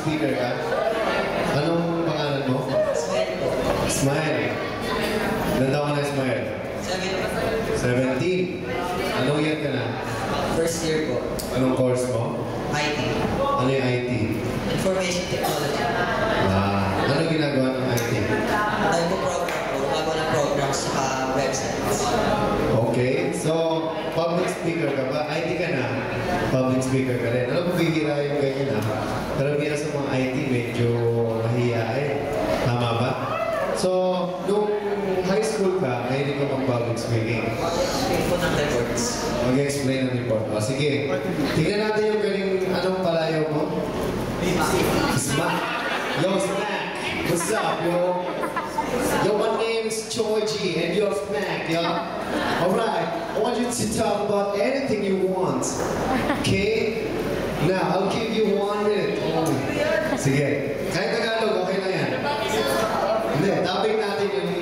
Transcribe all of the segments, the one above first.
speaker ka? Anong pangalan mo? Smile po. Smile. Ilan taon ka na, Smile? 17. Anong year ka na? First year po. Anong course mo? IT. Ano yung IT? Information Technology. Ano ginagawa ng IT? Nagpo-program po. Gagawa ng programs sa websites. Okay. So, public speaker ka ba? IT ka na? Public speaker ka rin. Alam mo, bihira yung ganyan ha? Karamihan sa mga IT, medyo mahihain. Tama ba? So, nung high school ka, mahilig ka mag-public speaking. Mag-explain po ng reports. Mag-explain ng report. O, sige. Tingnan natin yung galing, anong palayaw mo? Smack. Yo, Smack. What's up, yo? Yo, my name is Georgie, and you're Smack, yo. Alright, I want you to talk about anything you want. Okay? Now, I'll give you 1 minute only. Sige. Kahit Tagalog, okay na yan. Hindi, topic natin yung...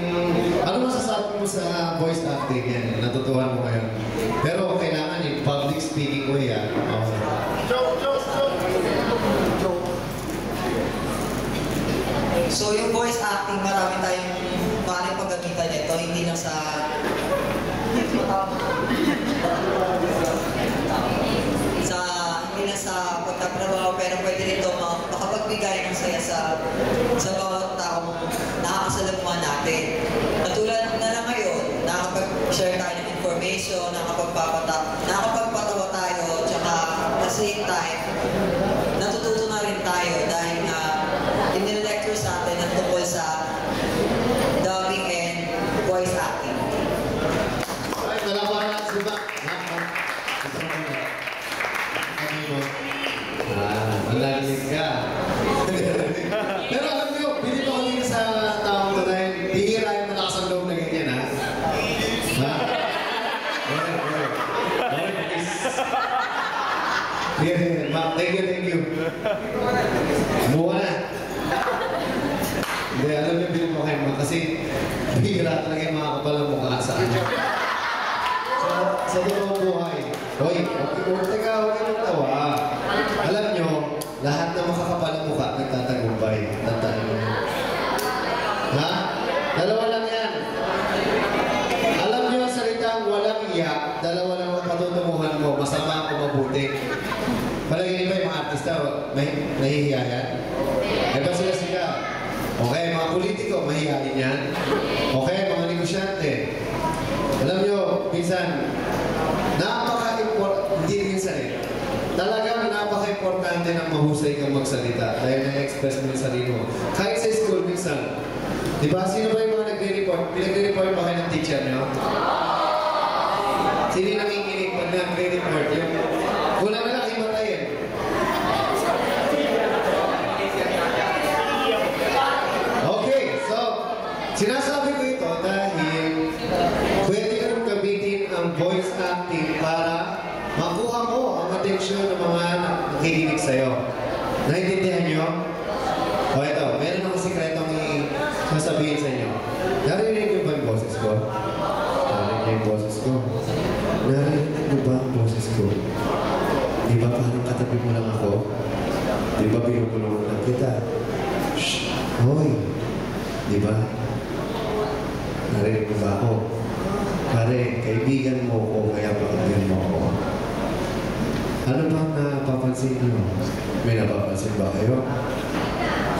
Ano masasabi mo sa voice acting yan? Natutuhan mo ngayon. Pero kailangan yung public speaking way, ha? Okay. So yung voice acting, marami tayong maaaring paggamitan nito. Hindi lang sa... Hindi lang sa pagtatrabaho, pero pwede rin ito makapagbigay ng saya sa bawat taong nakakasalamuhan natin. Katulad na lang ngayon, nakakapag-share tayo ng information, nakakapagpatawa tayo, tsaka at the same time, natututo na rin tayo dahil nga inilecture sa atin at tungkol sa dubbing and voice acting. Ay, talaga na, diba? Malalim ka. Pero alam niyo, binito ko din sa taong na dahil bihira yung malakas ang loob na ganyan, ha? Ha? Yeah, Ma'am, thank you. Buka na. Hindi, alam niyo, binito ko kayo, Ma'am, kasi bihira talaga yung mga kapalang mukha sa kanya. Sa totoong buhay. Hoy, teka, huwag kayong tawa. Alam nyo, lahat ng makakapalang mukha nagtatagumpay. Tandaan nyo. Ha? Dalawa lang yan. Alam nyo ang salitang walang iyak, dalawa lang ang patutunguhan mo, masama o mabuti. Palagay ba yung mga artista, nahihiya yan? Eh ba sila siya? Okay, mga politiko, mahihiyain yan. Okay, mga negosyante. Alam nyo, minsan, hindi minsan eh. Talagang napaka-importante ng mahusay kang magsalita dahil na-express mo yung sarili mo. Kahit sa school minsan, di ba? Sino ba yung mga nagre-report? Pinagre-report ba kayo ng teacher nyo? Sino yung nanginginig pag nagre-report? Yung kulang na lang himatayin. Okay, so sinasabi ko ito dahil pwede kong gamitin ang voice acting para makuha mo ang atensyon ng mga nakikinig sa'yo. Naintindihan nyo? O ito, meron akong sikretong sasabihin sa inyo. Narinig nyo ba yung boses ko? Narinig nyo yung boses ko? Narinig nyo ba ang boses ko? Di ba parang katabi mo lang ako? Di ba pinupulungan lang kita? Shhh! Hoy! Di ba? Narinig mo ba ako? Pare, kaibigan mo ko, kaya pakinggan mo ako. Ano ba napapansin nyo? May napapansin ba kayo?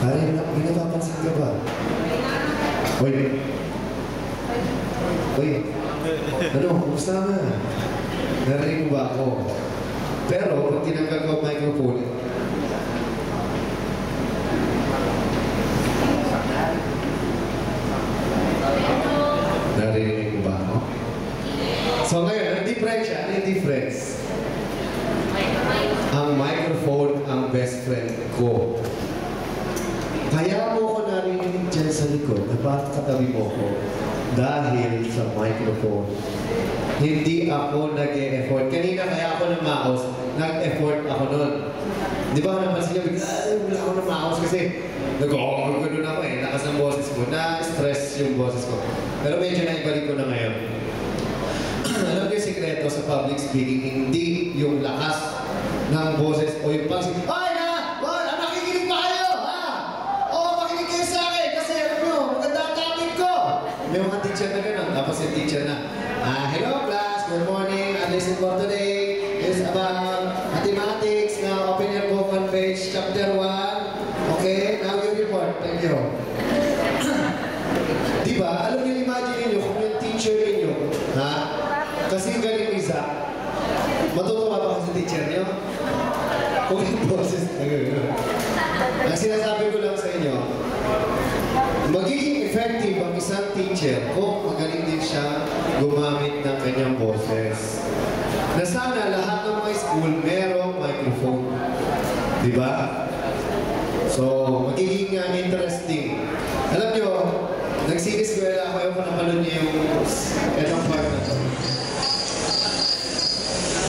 Pare, may napapansin ka ba? Uy! Uy! Ano? Kumusta na? Narinig mo ba ako? Pero, kung tinanggal ko ang microphone, narinig mo ba ako? So ngayon, ang difference siya. Ano yung difference? Ang microphone ang best friend ko. Kaya mo ko narinig dyan sa likod na bakit katabi mo ko dahil sa microphone. Hindi ako nag-e-effort. Kanina kaya ako ng mouse, nag-effort ako nun. Di ba napansin niyo, wala ako ng mouse kasi nag-o-gano'n ako eh. Lakas ng boses ko. Na-stress yung boses ko. Pero medyo naibalik ko na ngayon. Alam niyo yung sikreto sa public speaking, hindi yung lakas ng boses o yung pag-speaking. Ay na! Wala! Nakikinig ba kayo? Tapos yung teacher na, hello class, good morning. Ang lesson for today is about mathematics. Now open your book on page chapter 1. Okay, now you report. Thank you. Diba? Alam niyo, imagine niyo kung yung teacher niyo, kasi galing ni Zach, matutuwa ba kasi teacher niyo? Kung yung boses, ang sinasabi ko lang sa inyo, magiging effective ang isang teacher kung magaling din siya gumamit ng kanyang boses. Na sana lahat ng mga school merong microphone. Diba? So, magiging interesting. Alam nyo, nagsiniskwela ako yung napanood niyo yung etong